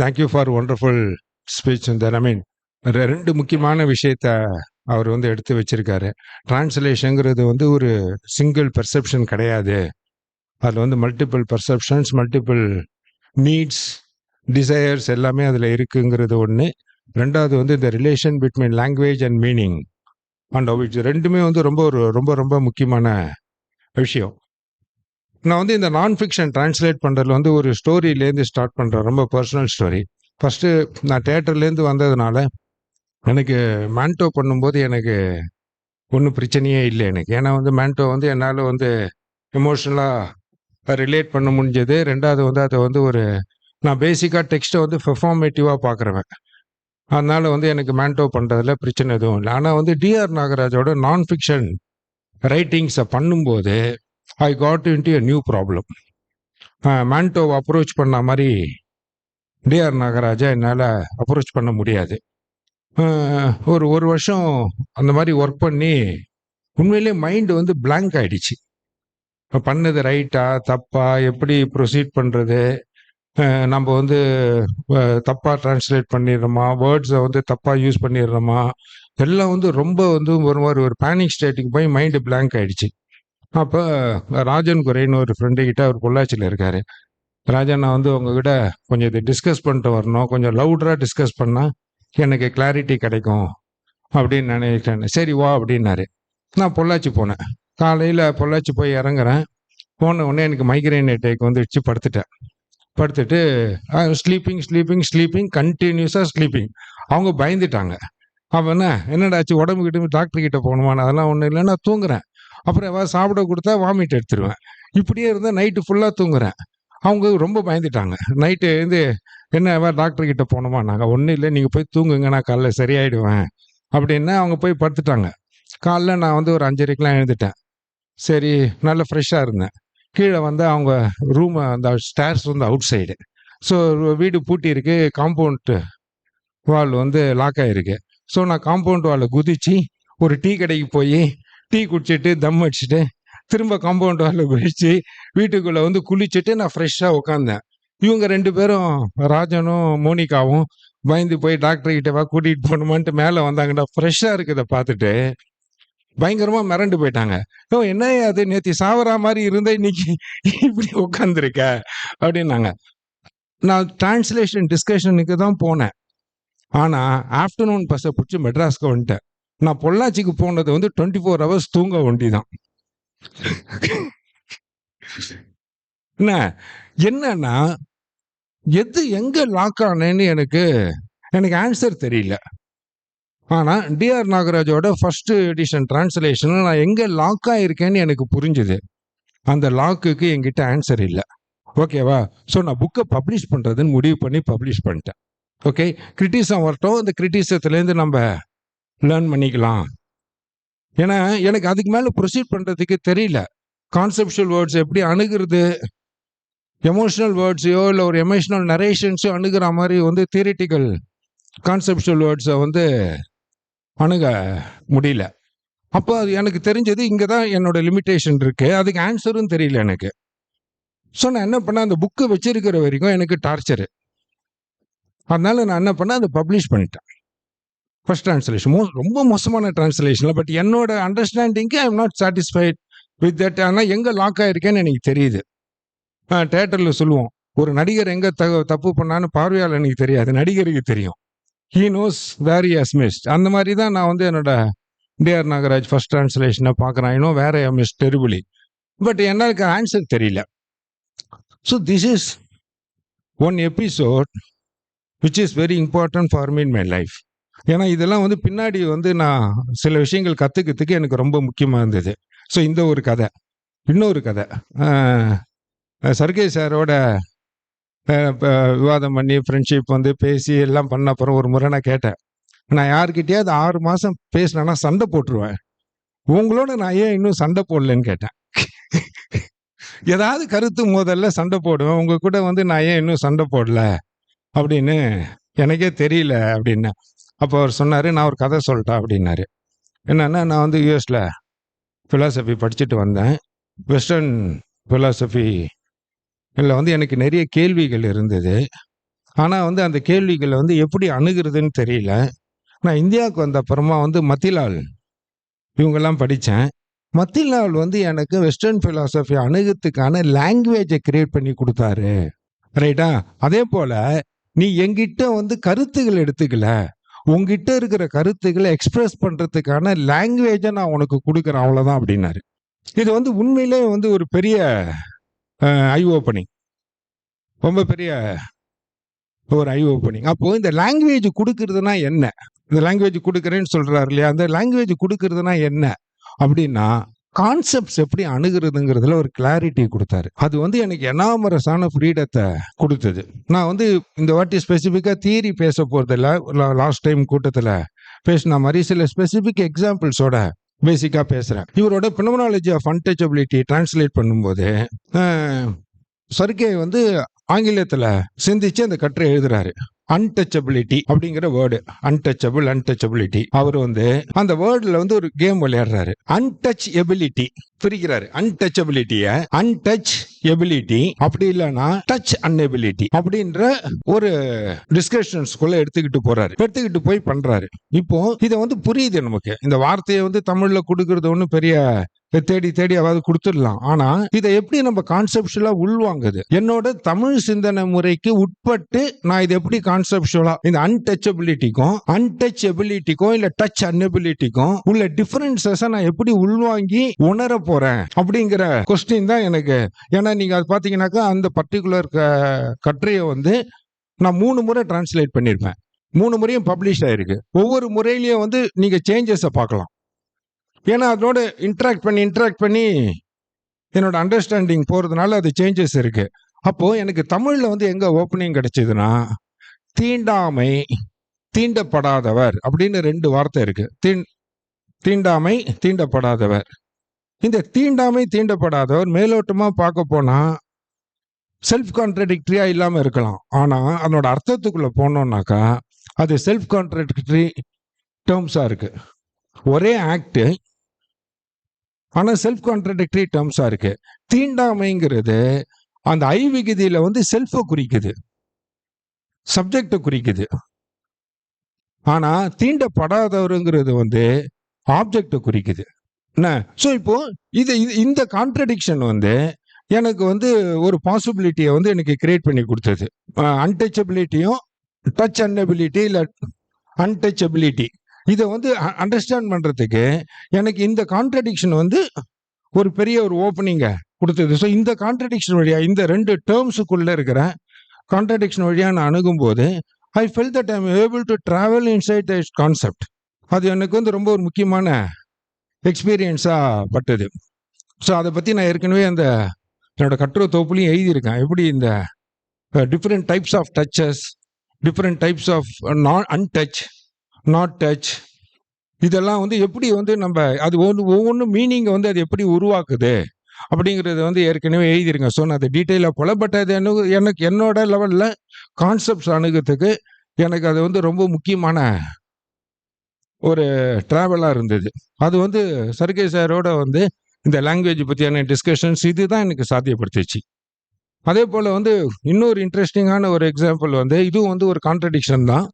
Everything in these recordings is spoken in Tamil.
Thank you for wonderful speech. இந்த ஐ மீன் ரெண்டு முக்கியமான விஷயத்த அவர் வந்து எடுத்து வச்சிருக்காரு. டிரான்ஸ்லேஷனுங்கிறது வந்து ஒரு சிங்கிள் பெர்செப்ஷன் கிடையாது. அதில் வந்து multiple perceptions, multiple needs, desires எல்லாமே அதில் இருக்குங்கிறது ஒன்று. ரெண்டாவது வந்து இந்த relation between language and meaning and இது ரெண்டுமே வந்து ரொம்ப ரொம்ப முக்கியமான விஷயம். நான் வந்து இந்த நான் ஃபிக்ஷன் டிரான்ஸ்லேட் பண்ணுறதுல வந்து ஒரு ஸ்டோரியிலேருந்து ஸ்டார்ட் பண்ணுறேன். ரொம்ப பர்சனல் ஸ்டோரி. ஃபஸ்ட்டு நான் தேட்டர்லேருந்து வந்ததுனால எனக்கு மேன்டோ பண்ணும்போது எனக்கு ஒன்றும் பிரச்சனையே இல்லை எனக்கு. ஏன்னா வந்து மேன்டோ வந்து என்னால் வந்து எமோஷ்னலாக ரிலேட் பண்ண முடிஞ்சது. ரெண்டாவது வந்து அதை வந்து நான் பேசிக்காக டெக்ஸ்ட்டை வந்து பெர்ஃபார்மேட்டிவாக பார்க்குறவன். அதனால் வந்து எனக்கு மேன்டோ பண்ணுறதுல பிரச்சனை எதுவும் இல்லை. ஆனால் வந்து டிஆர் நாகராஜோட நான் ஃபிக்ஷன் ரைட்டிங்ஸை பண்ணும்போது I got into a new problem. மேன்டோவை அப்ரோச் பண்ண மாதிரி டிஆர் நாகராஜா என்னால் அப்ரோச் பண்ண முடியாது. ஒரு வருஷம் அந்த மாதிரி ஒர்க் பண்ணி உண்மையிலே மைண்டு வந்து பிளாங்க் ஆகிடுச்சு. பண்ணது ரைட்டா தப்பா, எப்படி ப்ரொசீட் பண்ணுறது, நம்ம வந்து தப்பாக டிரான்ஸ்லேட் பண்ணிடுறோமா, வேர்ட்ஸை வந்து தப்பாக யூஸ் பண்ணிடுறோமா, எல்லாம் வந்து ரொம்ப வந்து ஒரு பேனிக் ஸ்டேட்டுக்கு போய் மைண்டு பிளாங்க் ஆகிடுச்சு. அப்போ ராஜன் குறைன்னு ஒரு ஃப்ரெண்டுக்கிட்ட அவர் பொள்ளாச்சியில் இருக்கார். ராஜன், நான் வந்து உங்ககிட்ட கொஞ்சம் இதை டிஸ்கஸ் பண்ணிட்டு வரணும், கொஞ்சம் லவுடராக டிஸ்கஸ் பண்ணால் எனக்கு கிளாரிட்டி கிடைக்கும் அப்படின்னு நினைக்கிறேன். சரி வா அப்படின்னாரு. நான் பொள்ளாச்சி போனேன். காலையில் பொள்ளாச்சி போய் இறங்குறேன். போன உடனே எனக்கு மைக்ரைன் அட்டாக் வந்துடுச்சு. படுத்துட்டு ஸ்லீப்பிங் கண்டினியூஸாக ஸ்லீப்பிங். அவங்க பயந்துட்டாங்க. அவன் என்னடாச்சு உடம்பு கிட்ட டாக்டர் கிட்ட போகணுமான்னு, அதெல்லாம் ஒன்றும் இல்லை, நான் தூங்குறேன். அப்புறம் எதாவது சாப்பிட கொடுத்தா வாமிட் எடுத்துருவேன். இப்படியே இருந்தால் நைட்டு ஃபுல்லாக தூங்குறேன். அவங்க ரொம்ப பயந்துட்டாங்க. நைட்டு வந்து என்ன டாக்டர் கிட்ட போகணுமா, நாங்கள் ஒன்றும் இல்லை, நீங்கள் போய் தூங்குங்க, நான் காலைல சரியாயிடுவேன் அப்படின்னா அவங்க போய் படுத்துட்டாங்க. காலைல நான் வந்து ஒரு 5:30க்கெலாம் எழுந்துட்டேன். சரி, நல்லா ஃப்ரெஷ்ஷாக இருந்தேன். கீழே வந்து அவங்க ரூம் அந்த ஸ்டேர்ஸ் வந்து அவுட் சைடு. ஸோ வீடு பூட்டி இருக்கு, காம்பவுண்ட் வால் வந்து லாக் ஆகிருக்கு. ஸோ நான் காம்பவுண்ட் வாலை குதிச்சு ஒரு டீ கடைக்கு போய் டீ குடிச்சிட்டு தம் அடிச்சுட்டு திரும்ப காம்பவுண்ட் வாலில் குதிச்சு வீட்டுக்குள்ளே வந்து குளிச்சுட்டு நான் ஃப்ரெஷ்ஷாக உட்காந்தேன். இவங்க 2 பேரும், ராஜனும் மோனிகாவும், பயந்து போய் டாக்டர் கிட்டவா கூட்டிகிட்டு போகணுமான்ட்டு மேலே வந்தாங்கடா. ஃப்ரெஷ்ஷாக இருக்குதை பார்த்துட்டு பயங்கரமா மிரண்டு போயிட்டாங்க. ஓ, என்ன அது, நேத்தி சாவரா மாதிரி இருந்த இன்னைக்கு இப்படி உட்காந்துருக்க அப்படின்னாங்க. நான் டிரான்ஸ்லேஷன் டிஸ்கஷனுக்கு தான் போனேன். ஆனா ஆஃப்டர்நூன் பஸ்ஸை பிடிச்சி மெட்ராஸ்க்கு வந்துட்டேன். நான் பொள்ளாச்சிக்கு போனது வந்து 24 hours தூங்க ஒண்டி தான். என்னன்னா எது எங்க லாக் ஆனேன்னு எனக்கு ஆன்சர் தெரியல. ஆனா டிஆர் நாகராஜோட ஃபர்ஸ்ட் எடிஷன் டிரான்ஸ்லேஷன் நான் எங்க லாக் ஆயிருக்கேன்னு எனக்கு புரிஞ்சுது. அந்த லாக்குக்கு என்கிட்ட ஆன்சர் இல்லை. ஓகேவா? ஸோ நான் புக்கை பப்ளிஷ் பண்றதுன்னு முடிவு பண்ணி பப்ளிஷ் பண்ணிட்டேன். ஓகே, கிரிட்டிசம் வரட்டும், இந்த கிரிட்டிசத்துலேருந்து நம்ம லேர்ன் பண்ணிக்கலாம். ஏன்னா எனக்கு அதுக்கு மேலே ப்ரொசீட் பண்ணுறதுக்கு தெரியல. கான்செப்சுவல் வேர்ட்ஸ் எப்படி அணுகிறது, எமோஷனல் வேர்ட்ஸையோ இல்லை ஒரு எமோஷனல் நரேஷன்ஸையோ அணுகிற மாதிரி வந்து தியரிட்டிக்கல் கான்செப்சுவல் வேர்ட்ஸை வந்து அணுக முடியல. அப்போ அது எனக்கு தெரிஞ்சது இங்கே தான் என்னோட லிமிட்டேஷன் இருக்கு. அதுக்கு ஆன்சரும் தெரியல எனக்கு. ஸோ நான் என்ன பண்ணேன், அந்த புக்கு வச்சிருக்கிற வரைக்கும் எனக்கு டார்ச்சரு. அதனால நான் என்ன பண்ணேன், அதை பப்ளிஷ் பண்ணிட்டேன். ஃபர்ஸ்ட் டிரான்ஸ்லேஷன் ரொம்ப மோசமான டிரான்ஸ்லேஷன். பட் என்னோட அண்டர்ஸ்டாண்டிங்க்கு I am not satisfied with that. ஆனால் எங்கே லாக் ஆயிருக்கேன்னு எனக்கு தெரியுது. தேட்டரில் சொல்லுவோம், ஒரு நடிகர் எங்கே தப்பு பண்ணான்னு பார்வையாளனுக்கு தெரியாது, நடிகருக்கு தெரியும். He knows where he has missed. அந்த மாதிரி தான் நான் வந்து என்னோட டிஆர் நாகராஜ் ஃபர்ஸ்ட் டிரான்ஸ்லேஷனை பார்க்குறேன். இன்னும் வேற ஐ மிஸ் டெரிபிளி. பட் எனக்கு ஆன்சர் தெரியல. So this is one episode which is very important for me in my life. ஏன்னா இதெல்லாம் வந்து பின்னாடி வந்து நான் சில விஷயங்கள் கற்றுக்கிறதுக்கு எனக்கு ரொம்ப முக்கியமாக இருந்தது. ஸோ இந்த ஒரு கதை. இன்னொரு கதை, சர்கே சாரோட விவாதம் பண்ணி ஃப்ரெண்ட்ஷிப் வந்து பேசி எல்லாம் பண்ண அப்புறம் ஒரு முறை நான் கேட்டேன், நான் யார்கிட்டயாவது 6 மாதம் பேசினேன்னா சண்டை போட்டுருவேன், உங்களோட நான் ஏன் இன்னும் சண்டை போடலன்னு கேட்டேன். ஏதாவது கருத்து மோதல்ல சண்டை போடுவேன், உங்க கூட வந்து நான் ஏன் இன்னும் சண்டை போடல அப்படின்னு எனக்கே தெரியல அப்படின்னு. அப்போ அவர் சொன்னார், நான் ஒரு கதை சொல்லிட்டேன் அப்படின்னாரு. என்னன்னா, நான் வந்து யூஎஸில் ஃபிலாசபி படிச்சுட்டு வந்தேன். வெஸ்டர்ன் ஃபிலாசபி இல்லை வந்து எனக்கு நிறைய கேள்விகள் இருந்தது. ஆனா வந்து அந்த கேள்விகளை வந்து எப்படி அணுகுறதுன்னு தெரியல. நான் இந்தியாவுக்கு வந்த அப்புறமா வந்து மத்திலால் இவங்கெல்லாம் படிச்சேன். மத்திலால் வந்து எனக்கு வெஸ்டர்ன் பிலாசபி அணுகத்துக்கான லாங்குவேஜை கிரியேட் பண்ணி குடுத்தாரு. ரைட்டா? அதே போல நீ என்கிட்ட வந்து கருத்துக்கள் எடுத்துக்கல. உன்கிட்ட இருக்கிற கருத்துக்களை எக்ஸ்பிரஸ் பண்றதுக்கான லாங்குவேஜை நான் உனக்கு குடுக்குறேன் அவ்வளவுதான் அப்படின்னாரு. இது வந்து உண்மையிலே வந்து ஒரு பெரிய ஐ ஓப்பனிங். ரொம்ப பெரிய ஒரு ஐ ஓப்பனிங். அப்போ இந்த லாங்குவேஜ் குடுக்கிறதுனா என்ன? இந்த லாங்குவேஜ் குடுக்குறேன்னு சொல்றாரு இல்லையா? அந்த லாங்குவேஜ் குடுக்கிறதுனா என்ன? அப்படின்னா கான்செப்ட்ஸ் எப்படி அணுகுறதுங்கிறதுல ஒரு கிளாரிட்டி குடுத்தாரு. அது வந்து எனக்கு எனாமரஸான ஃப்ரீடத்த குடுத்தது. நான் வந்து இந்த வாட்டி ஸ்பெசிஃபிக்கா தியரி பேச போறதில்ல. லாஸ்ட் டைம் கூட்டத்துல பேசின மாதிரி சில ஸ்பெசிஃபிக் எக்ஸாம்பிள்ஸோட பேசிக்கா பேசுறேன். இவரோட பினோமெனாலஜி ஆஃப் அன்டச்சபிலிட்டி டிரான்ஸ்லேட் பண்ணும்போது சர்கே வந்து ஆங்கிலத்துல சிந்திச்சு அந்த கட்டுரை எழுதுறாரு. அன்டச்சபிலிட்டி அப்படிங்கிற வேர்டு, அன்டச்சபிலிட்டி. அவர் வந்து அந்த வேர்டுல வந்து ஒரு கேம் விளையாடுறாரு. அன்டச் எபிலிட்டி பிரிக்கிறாரு. அன்டச்சபிலிட்டிய அன்டச் எபிலிட்டி, அப்படி இல்லைன்னா டச் அன்எபிலிட்டி அப்படின்ற ஒரு டிஸ்கஷன்ஸ்குள்ள எடுத்துக்கிட்டு போறாரு. எடுத்துக்கிட்டு போய் பண்றாரு. இப்போ இதை வந்து புரியுது நமக்கு. இந்த வார்த்தையை வந்து தமிழ்ல கொடுக்கறது ஒன்றும் பெரிய தேடி தேடி அதாவது கொடுத்துடலாம். ஆனா இதை எப்படி நம்ம கான்செப்சுவலா உள்வாங்குது? என்னோட தமிழ் சிந்தனை முறைக்கு உட்பட்டு நான் இதை எப்படி கான்செப்சுவலா இந்த அன்டச்சபிலிட்டிக்கும் இல்ல டச் அன்எபிலிட்டிக்கும் உள்ள டிஃபரன்சஸ் நான் எப்படி உள்வாங்கி உணர போறேன் அப்படிங்கிற கொஸ்டின் தான் எனக்கு. ஏன்னா நீங்க அது பாத்தீங்கன்னாக்கா அந்த பர்டிகுலர் கட்டுரையை வந்து நான் 3 முறை டிரான்ஸ்லேட் பண்ணிருப்பேன். 3 முறையும் பப்ளிஷ் ஆயிருக்கு. ஒவ்வொரு முறையிலயும் வந்து நீங்க சேஞ்சஸை பார்க்கலாம். ஏன்னா அதோட இன்ட்ராக்ட் பண்ணி என்னோட அண்டர்ஸ்டாண்டிங் போறதுனால அது சேஞ்சஸ் இருக்கு. அப்போ எனக்கு தமிழ்ல வந்து எங்க ஓப்பனிங் கிடைச்சதுன்னா, தீண்டாமை தீண்டப்படாதவர் அப்படின்னு 2 வார்த்தை இருக்கு. தீண்டாமை தீண்டப்படாதவர். இந்த தீண்டாமை தீண்டப்படாதவர் மேலோட்டமா பார்க்க போனா செல்ஃப் கான்ட்ரடிக்டரியா இல்லாம இருக்கலாம். ஆனா அதனோட அர்த்தத்துக்குள்ள போனோம்னாக்கா அது செல்ஃப் கான்ட்ரடிக்டரி டேர்ம்ஸா இருக்கு. ஒரே ஆக்ட் ஆனா செல்ஃப் கான்ட்ரடிக்டரி டேர்ம்ஸா இருக்கு. தீண்டாமைங்கிறது அந்த ஐ விகுதியில வந்து செல்ஃபை குறிக்குது, சப்ஜெக்டை குறிக்குது. ஆனா தீண்டப்படாதவருங்கிறது வந்து ஆப்ஜெக்டை குறிக்குது. ஸோ இப்போ இந்த கான்ட்ரடிக்ஷன் வந்து எனக்கு வந்து ஒரு பாசிபிலிட்டியை வந்து எனக்கு கிரியேட் பண்ணி கொடுத்தது. அன்டச்சபிலிட்டியும் டச் அன்எபிலிட்டி இல்ல அன்டச்சபிலிட்டி இதை வந்து அண்டர்ஸ்டாண்ட் பண்றதுக்கு எனக்கு இந்த கான்ட்ரடிக்ஷன் வந்து ஒரு பெரிய ஒரு ஓப்பனிங்க கொடுத்தது. ஸோ இந்த கான்ட்ரடிக்ஷன் வழியா இந்த 2 டேர்ம்ஸுக்குள்ள இருக்கிற கான்ட்ரடிக்ஷன் வழியா நான் அணுகும் போது I fell that I am able to travel inside the concept. அது எனக்கு வந்து ரொம்ப ஒரு முக்கியமான எக்ஸ்பீரியன்ஸா பட்டது. ஸோ அதை பத்தி நான் ஏற்கனவே அந்த என்னோட கட்டுரை தொகுப்புலையும் எழுதியிருக்கேன். எப்படி இந்த different types of touches, different types of untouch, not touch, இதெல்லாம் வந்து எப்படி வந்து நம்ம அது ஒவ்வொன்றும் மீனிங்கை வந்து அது எப்படி உருவாக்குது அப்படிங்கிறது வந்து ஏற்கனவே எழுதிருங்க. ஸோ நான் அதை டீட்டெயிலாக போல. பட் அது எனக்கு என்னோட லெவலில் கான்செப்ட்ஸ் அணுகிறதுக்கு எனக்கு அது வந்து ரொம்ப முக்கியமான ஒரு டிராவலாக இருந்தது. அது வந்து சர்கே சாரோட வந்து இந்த லாங்குவேஜ் பற்றியான டிஸ்கஷன்ஸ் இதுதான் எனக்கு சாத்தியப்படுத்துச்சு. அதே போல் வந்து இன்னொரு இன்ட்ரெஸ்டிங்கான ஒரு எக்ஸாம்பிள் வந்து இதுவும் வந்து ஒரு கான்ட்ரடிக்ஷன் தான்.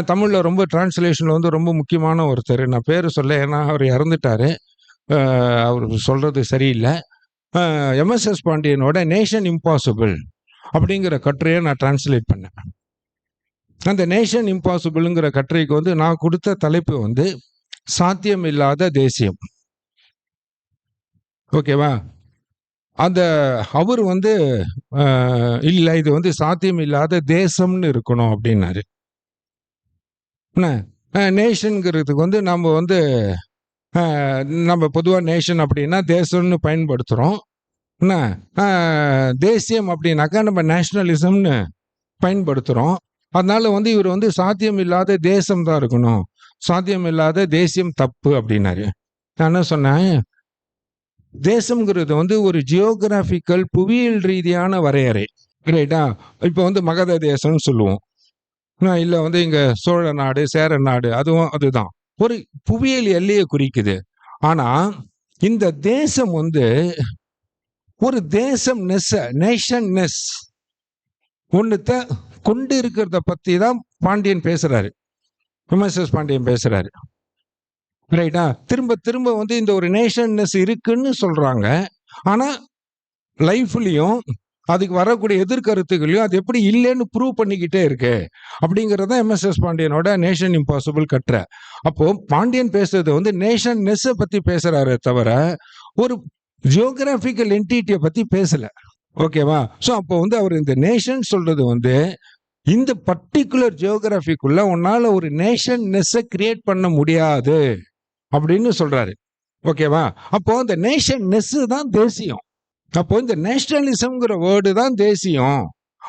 தமிழில் ரொம்ப டிரான்ஸ்லேஷனில் வந்து ரொம்ப முக்கியமான ஒருத்தர், நான் பேர் சொல்ல ஏன்னா அவர் இறந்துட்டாரு, அவர் சொல்றது சரியில்லை. எம்எஸ்எஸ் பாண்டியனோட நேஷன் இம்பாசிபிள் அப்படிங்கிற கட்டுரையை நான் டிரான்ஸ்லேட் பண்ணேன். அந்த நேஷன் இம்பாசிபிள்ங்கிற கட்டுரைக்கு வந்து நான் கொடுத்த தலைப்பு வந்து சாத்தியம் இல்லாத தேசியம். ஓகேவா? அந்த அவர் வந்து இல்லை இது வந்து சாத்தியம் இல்லாத தேசம்னு இருக்கணும் அப்படின்னாரு. நேஷனுங்கிறதுக்கு வந்து நம்ம வந்து நம்ம பொதுவாக நேஷன் அப்படின்னா தேசம்னு பயன்படுத்துகிறோம். தேசியம் அப்படின்னாக்கா நம்ம நேஷனலிசம்னு பயன்படுத்துகிறோம். அதனால வந்து இவர் வந்து சாத்தியம் இல்லாத தேசம் தான் இருக்கணும், சாத்தியம் இல்லாத தேசியம் தப்பு அப்படின்னாரு. நான் என்ன சொன்னேன், தேசம்ங்கிறது வந்து ஒரு ஜியோகிராபிக்கல் புவியியல் ரீதியான வரையறை. ரைட்டா? இப்போ வந்து மகத தேசம்னு சொல்லுவோம், இல்லை வந்து இங்க சோழ நாடு சேர நாடு, அதுதான் ஒரு புவியியல் எல்லையை குறிக்குது. ஆனா இந்த தேசம் வந்து ஒரு தேசம் நெஸ், நேஷன் நெஸ் ஒன்னுத்த கொண்டு இருக்கிறத பத்தி தான் பாண்டியன் பேசுறாரு, எம்எஸ்எஸ் பாண்டியன் பேசுறாரு. ரைட்டா? திரும்ப திரும்ப வந்து இந்த ஒரு நேஷன்னஸ் இருக்குன்னு சொல்றாங்க. ஆனா லைஃப்லயும் அதுக்கு வரக்கூடிய எதிர்கருத்துகளையும் அது எப்படி இல்லைன்னு ப்ரூவ் பண்ணிக்கிட்டே இருக்கு அப்படிங்கறத எம்எஸ்எஸ் பாண்டியனோட நேஷன் இம்பாசிபிள் கட்டுற. அப்போ பாண்டியன் பேசுறது வந்து நேஷன்னஸ் பத்தி பேசுறாரு தவிர ஒரு ஜியோகிராபிக்கல் என்டிட்டியை பத்தி பேசல. ஓகேவா? ஸோ அப்போ வந்து அவர் இந்த நேஷன் சொல்றது வந்து இந்த பர்டிகுலர் ஜியோகிராபிக்குள்ள உன்னால ஒரு நேஷன்னஸ் கிரியேட் பண்ண முடியாது அப்படின்னு சொல்றாரு. ஓகேவா? அப்போ இந்த நேஷன்னஸ் தான் தேசியம். அப்போ இந்த நேஷனலிசம்ங்கிற வேர்டு தான் தேசியம்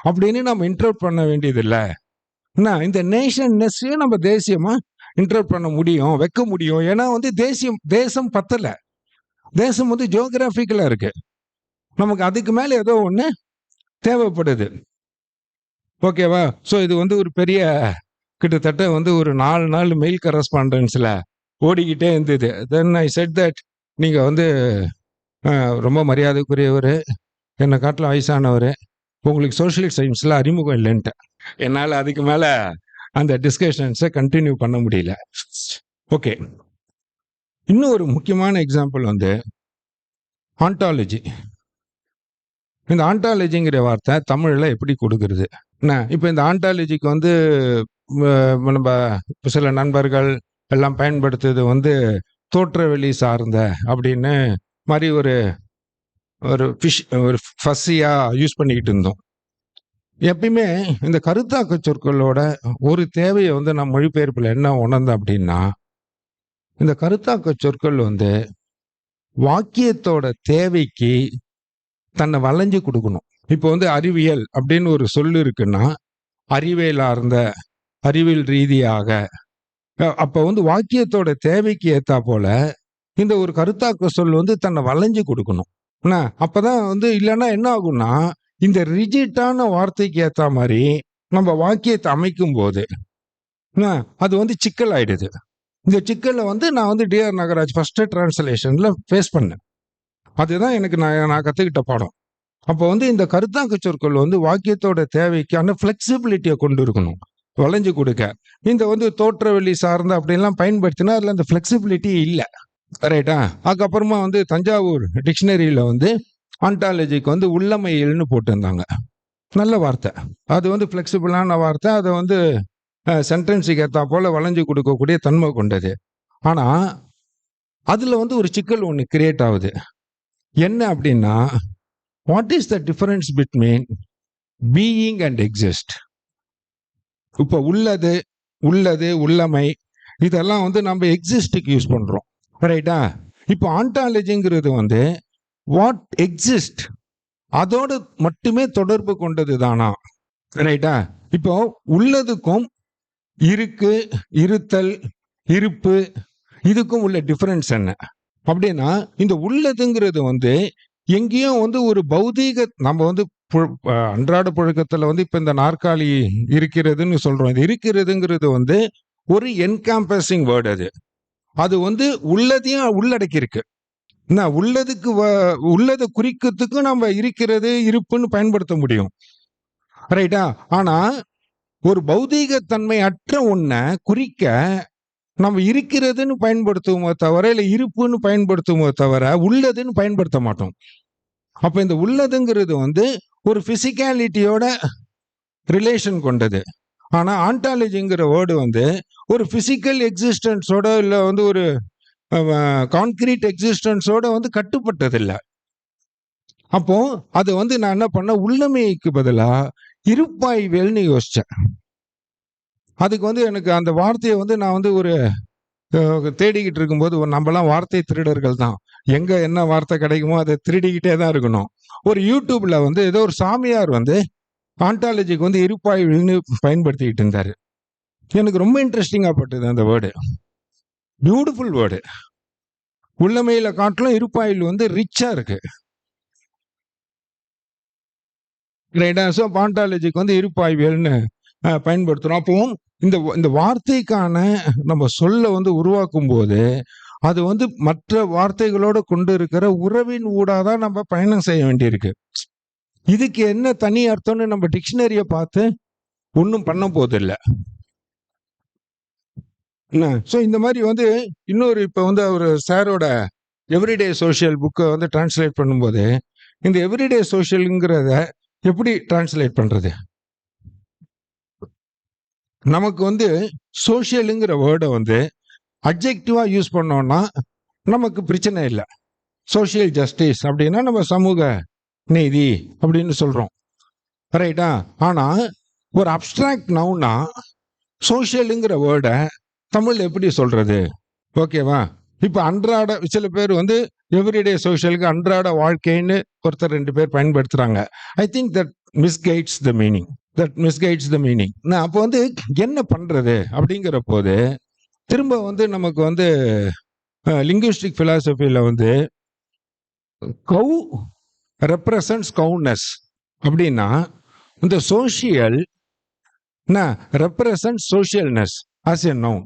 அப்படின்னு நம்ம இன்டர்பிரட் பண்ண வேண்டியது இல்லை. என்ன இந்த நேஷன்னஸையும் நம்ம தேசியமா இன்டர்பிரட் பண்ண முடியும், வைக்க முடியும். ஏன்னா வந்து தேசம் பத்தல, தேசம் வந்து ஜியோகிராபிக்கலா இருக்கு. நமக்கு அதுக்கு மேல ஏதோ ஒண்ணு தேவைப்படுது. ஓகேவா? ஸோ இது வந்து ஒரு பெரிய கிட்டத்தட்ட வந்து ஒரு 4 நாள் மெயில் கரஸ்பாண்டன்ஸ்ல ஓடிக்கிட்டே இருந்தது. தென் ஐ செட் தட் நீங்க வந்து ரொம்ப மரியாதைக்குரியவர், என்னை காட்டிலும் வயசானவர், உங்களுக்கு சோஷியல் சயின்ஸ்ல அறிமுகம் இல்லைன்ட்டு என்னால் அதுக்கு மேல அந்த டிஸ்கஷன்ஸை கண்டினியூ பண்ண முடியல. ஓகே, இன்னும் ஒரு முக்கியமான எக்ஸாம்பிள் வந்து ஆண்டாலஜி. இந்த ஆண்டாலஜிங்கிற வார்த்தை தமிழ்ல எப்படி கொடுக்கறது? இப்போ இந்த ஆண்டாலஜிக்கு வந்து நம்ம சில நண்பர்கள் எல்லாம் பயன்படுத்துறது வந்து தோற்றவெளி சார்ந்த அப்படின்னு மாதிரி ஒரு ஃபஸ்ஸியா யூஸ் பண்ணிக்கிட்டு இருந்தோம். எப்பயுமே இந்த கருத்தாக்க சொற்களோட ஒரு தேவையை வந்து நான் மொழிபெயர்ப்புல என்ன உணர்ந்தேன் அப்படின்னா, இந்த கருத்தாக்க சொற்கள் வந்து வாக்கியத்தோட தேவைக்கு தன்னை வளைஞ்சு கொடுக்கணும். இப்போ வந்து அறிவியல் அப்படின்னு ஒரு சொல்லு இருக்குன்னா, அறிவியல் ரீதியாக அப்ப வந்து வாக்கியத்தோட தேவைக்கு ஏத்தா போல இந்த ஒரு கருத்தாக்க சொல் வந்து தன்னை வளைஞ்சு கொடுக்கணும். அப்பதான் வந்து இல்லைன்னா என்ன ஆகும்னா, இந்த ரிஜிட்டான வார்த்தைக்கு ஏத்த மாதிரி நம்ம வாக்கியத்தை அமைக்கும் போது அது வந்து சிக்கல் ஆயிடுது. இந்த சிக்கலை வந்து நான் வந்து டிஆர் நாகராஜ் ஃபர்ஸ்ட் டிரான்ஸ்லேஷன்ல ஃபேஸ் பண்ணேன். அதுதான் எனக்கு நான் கத்துக்கிட்ட பாடம். அப்போ வந்து இந்த கருத்தாக்க சொற்கள் வந்து வாக்கியத்தோட தேவைக்கான ஃபிளெக்சிபிலிட்டியை கொண்டு இருக்கணும், வளைஞ்சு கொடுக்க. இந்த வந்து தோற்றவெளி சார்ந்த அப்படின்லாம் பயன்படுத்தினா அதுல அந்த ஃபிளெக்சிபிலிட்டி இல்லை. ரைட்டா? அதுக்கப்புறமா வந்து தஞ்சாவூர் டிக்ஷனரியில வந்து ஆண்டாலஜிக்கு வந்து உள்ளமையல்னு போட்டிருந்தாங்க. நல்ல வார்த்தை, அது வந்து ஃபிளெக்சிபிளான வார்த்தை, அதை வந்து சென்டென்ஸுக்கு ஏற்றா போல வளைஞ்சு கொடுக்கக்கூடிய தன்மை கொண்டது. ஆனா அதுல வந்து ஒரு சிக்கல் ஒன்று கிரியேட் ஆகுது. என்ன அப்படின்னா, what is the difference between being and exist? இப்போ உள்ளது, உள்ளமை இதெல்லாம் வந்து நம்ம எக்ஸிஸ்டுக்கு யூஸ் பண்றோம். ரைட்டா? இப்போ ஆண்டாலஜிங்கிறது வந்து வாட் எக்ஸிஸ்ட் அதோட மட்டுமே தொடர்பு கொண்டது தானா? ரைட்டா? இப்போ உள்ளதுக்கும் இருக்கு, இருத்தல், இருப்பு இதுக்கும் உள்ள டிஃபரன்ஸ் என்ன அப்படின்னா, இந்த உள்ளதுங்கிறது வந்து எங்கேயும் வந்து ஒரு பௌதீக நம்ம வந்து அன்றாட புழக்கத்துல வந்து இப்ப இந்த நாற்காலி இருக்கிறதுன்னு சொல்றோம். இது இருக்கிறதுங்கிறது வந்து ஒரு என்காம்பசிங் வேர்டு. அது வந்து உள்ளதையும் உள்ளடக்கி இருக்கு. உள்ளதை குறிக்கிறதுக்கு நம்ம இருக்கிறது, இருப்புன்னு பயன்படுத்த முடியும். ரைட்டா? ஆனா ஒரு பௌதீகத்தன்மை அற்ற ஒன்ன குறிக்க நம்ம இருக்கிறதுன்னு பயன்படுத்துவோமோ தவிர, இல்ல இருப்புன்னு பயன்படுத்துவோமோ தவிர உள்ளதுன்னு பயன்படுத்த மாட்டோம். அப்ப இந்த உள்ளதுங்கிறது வந்து ஒரு பிசிக்காலிட்டியோட ரிலேஷன் கொண்டது. ஆனா ஆண்டாலஜிங்கிற வேர்டு வந்து ஒரு பிசிக்கல் எக்ஸிஸ்டன்ஸோட இல்ல வந்து ஒரு கான்கிரீட் எக்ஸிஸ்டன்ஸோட வந்து கட்டுப்பட்டதில்லை. அப்போ அது வந்து நான் என்ன பண்ண, உள்ளமைக்கு பதிலா இருப்பாய்வியல்னு யோசிச்சேன். அதுக்கு வந்து எனக்கு அந்த வார்த்தையை வந்து நான் வந்து ஒரு தேடிக்கிட்டு இருக்கும்போது, நம்மலாம் வார்த்தை திருடர்கள் தான், எங்க என்ன வார்த்தை கிடைக்குமோ அதை திருடிக்கிட்டே தான் இருக்கணும். ஒரு யூடியூப்ல வந்து ஏதோ ஒரு சாமியார் வந்து ஆண்டாலஜிக்கு வந்து இருப்பாய்வியல்னு பயன்படுத்திக்கிட்டு இருந்தாரு. எனக்கு ரொம்ப இன்ட்ரெஸ்டிங்கா பட்டது அந்த வேர்டு. Beautiful word. உள்ளமையில காட்டிலும் இருப்பாயில் வந்து ரிச்சா இருக்கு. ஆண்டாலஜிக்கு வந்து இருப்பாய்வியல்னு பயன்படுத்துறோம். அப்பவும் இந்த வார்த்தைக்கான நம்ம சொல்ல வந்து உருவாக்கும் போது அது வந்து மற்ற வார்த்தைகளோட கொண்டு இருக்கிற உறவின் ஊடாதான் நம்ம பயணம் செய்ய வேண்டியிருக்கு. இதுக்கு என்ன தனி அர்த்தம்னு நம்ம டிக்ஷனரியை பார்த்து ஒன்றும் பண்ண போதில்ல. என்ன ஸோ இந்த மாதிரி வந்து இன்னொரு இப்போ வந்து அவர் சாரோட எவ்ரிடே சோஷியல் புக்கை வந்து டிரான்ஸ்லேட் பண்ணும்போது இந்த எவ்ரிடே சோஷியலுங்கிறத எப்படி டிரான்ஸ்லேட் பண்றது? நமக்கு வந்து சோஷியலுங்கிற வேர்டை வந்து அட்ஜெக்டிவா யூஸ் பண்ணோம்னா நமக்கு பிரச்சனை இல்லை. சோஷியல் ஜஸ்டிஸ் அப்படின்னா நம்ம சமூக நீதி அப்படின்னு சொல்றோம், ரைட்டா? ஆனா ஒரு அப்டிராக்ட் நவுனா சோஷியலுங்கிற வேர்டை தமிழ் எப்படி சொல்றது? ஓகேவா? இப்ப அன்றாட சில பேர் வந்து எவ்ரிடே சோஷியலுக்கு அன்றாட வாழ்க்கைன்னு ஒருத்தர் 2 பேர் பயன்படுத்துறாங்க. I think that misguides the meaning. நான் அப்போ வந்து என்ன பண்றது அப்படிங்கிற போது திரும்ப வந்து நமக்கு வந்து லிங்குவிஸ்டிக் பிலாசபில வந்து கவு ரெப்ரசன்ட்ஸ் கவுனஸ் அப்படின்னா இந்த social represent socialness as a noun.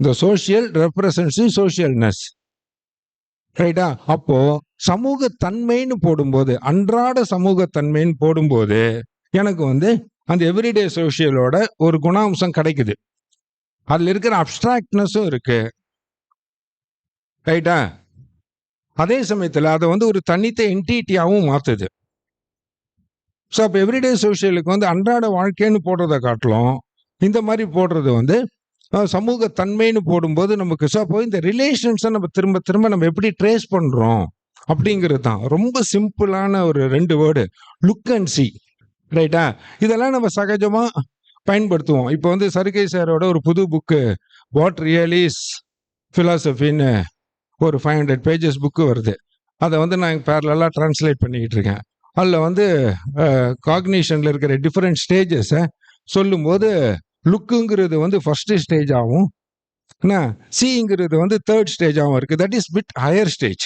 இந்த சோஷியல் ரெப்ரசன்ட்ஸ் சோஷியல்னஸ், ரைட்டா? அப்போ சமூகத்தன்மைன்னு போடும்போது, அன்றாட சமூகத்தன்மைன்னு போடும்போது எனக்கு வந்து அந்த எவ்ரிடே சோஷியலோட ஒரு குணாம்சம் கிடைக்குது. அதுல இருக்கிற அப்டிராக்ட்னஸும் இருக்கு, ரைட்டா? அதே சமயத்துல அதை வந்து ஒரு தனித்த என்டிட்டியாவும் மாத்துது. ஸோ அப்போ எவ்ரிடே சோஷியலுக்கு வந்து அன்றாட வாழ்க்கைன்னு போடுறதை காட்டிலும் இந்த மாதிரி போடுறது வந்து சமூகத்தன்மைன்னு போடும்போது நமக்கு ஸோ அப்போ இந்த ரிலேஷன்ஸை நம்ம திரும்ப திரும்ப நம்ம எப்படி ட்ரேஸ் பண்றோம் அப்படிங்கிறது தான். ரொம்ப சிம்பிளான ஒரு 2 வேர்டு, லுக் அண்ட் சி, ரைட்டா? இதெல்லாம் நம்ம சகஜமா பயன்படுத்துவோம். இப்போ வந்து சருகை சாரோட ஒரு புது புக்கு வாட் ரியலி இஸ் ஃபிலாசபின்னு ஒரு 500 பேஜஸ் புக்கு வருது. அதை வந்து நான் பேரலாக டிரான்ஸ்லேட் பண்ணிக்கிட்டு இருக்கேன். அதில் வந்து காக்னிஷனில் இருக்கிற டிஃப்ரெண்ட் ஸ்டேஜஸை சொல்லும்போது லுக்குங்கிறது வந்து ஃபர்ஸ்ட் ஸ்டேஜ் ஆகும், சிங்கிறது வந்து தேர்ட் ஸ்டேஜ் ஆகும் இருக்கு. That is bit higher stage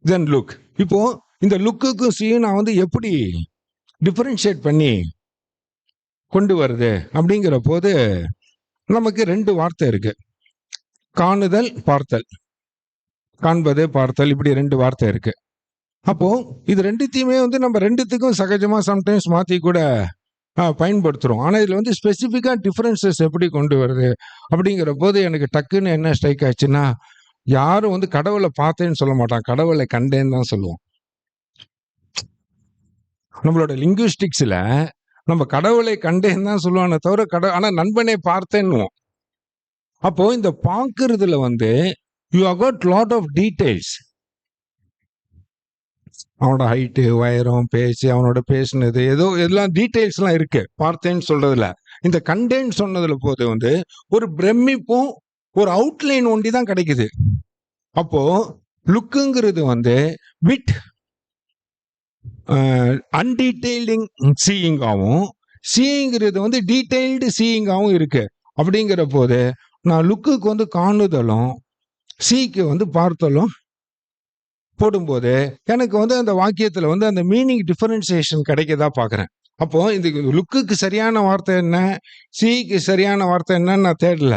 then look. இப்போ இந்த லுக்குக்கும் சியும் நான் வந்து எப்படி டிஃபரன்ஷியேட் பண்ணி கொண்டு வருது அப்படிங்கிற போது நமக்கு 2 வார்த்தை இருக்கு, காணுதல் பார்த்தல். காண்பது பார்த்தல், இப்படி 2 வார்த்தை இருக்கு. அப்போ இது ரெண்டுத்தையுமே வந்து நம்ம ரெண்டுத்துக்கும் சகஜமா சம்டைம்ஸ் மாத்தி கூட பயன்படுத்துறோம். ஆனா இதுல வந்து ஸ்பெசிஃபிக்கா டிஃபரன்சஸ் எப்படி கொண்டு வருது அப்படிங்கிற போது எனக்கு டக்குன்னு என்ன ஸ்ட்ரைக் ஆச்சுன்னா, யாரும் வந்து கடவுளை பார்த்தேன்னு சொல்ல மாட்டான், கடவுளை கண்டேன்னு தான் சொல்லுவோம். நம்மளோட லிங்குவிஸ்டிக்ஸ்ல நம்ம கடவுளை கண்டேன்னு தான் சொல்லுவானே தவிர ஆனா நண்பனை பார்த்தேன்னுவோம். அப்போ இந்த பார்க்கறதுல வந்து you have got lot of details. அவனோட ஹைட்டு, உயரம், பேச்சு, அவனோட பேசுனது, ஏதோ எல்லாம் டீடைல்ஸ்லாம் இருக்கு பார்த்தேன்னு சொல்றதுல. இந்த கண்டேன்னு சொன்னதுல போது வந்து ஒரு பிரமிப்பும் ஒரு அவுட்லைன் ஒண்டி தான் கிடைக்குது. அப்போ லுக்குங்கிறது வந்து பிட் அன்டீடைல்டிங் சீயிங்காகவும் சீயிங்கிறது வந்து டீடைல்டு சீயிங்காகவும் இருக்கு. அப்படிங்கிற போது நான் லுக்குக்கு வந்து காணுதலும் சீக்கு வந்து பார்த்தலும் போடும்போது எனக்கு வந்து அந்த வாக்கியத்துல வந்து அந்த மீனிங் டிஃபரன்சியேஷன் கிடைக்கதா பாக்குறேன். அப்போ இந்த லுக்குக்கு சரியான வார்த்தை என்ன, சிக்கு சரியான வார்த்தை என்னன்னு நான் தேடல.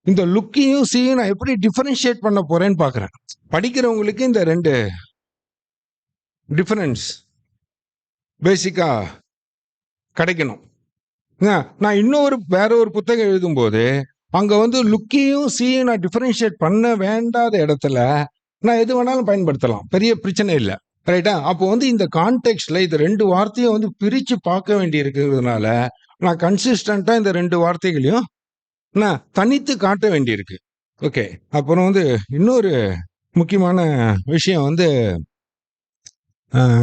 இந்த லுக்கையும் சியும் நான் எப்படி டிஃபரன்ஷியேட் பண்ண போறேன்னு பாக்குறேன். படிக்கிறவங்களுக்கு இந்த 2 டிஃபரன்ஸ் பேசிக்கா கிடைக்கணும். நான் வேற ஒரு புத்தகம் எழுதும்போது அங்க வந்து லுக்கையும் சியும் நான் டிஃபரன்ஷியேட் பண்ண வேண்டாத இடத்துல நான் எது வேணாலும் பயன்படுத்தலாம், பெரிய பிரச்சனை இல்லை, ரைட்டா? அப்போ வந்து இந்த கான்டெக்ட்ல இந்த 2 வார்த்தையும் வந்து பிரிச்சு பார்க்க வேண்டி இருக்கிறதுனால நான் கன்சிஸ்டண்டா இந்த 2 வார்த்தைகளையும் நான் தனித்து காட்ட வேண்டி இருக்கு. ஓகே, அப்புறம் வந்து இன்னொரு முக்கியமான விஷயம் வந்து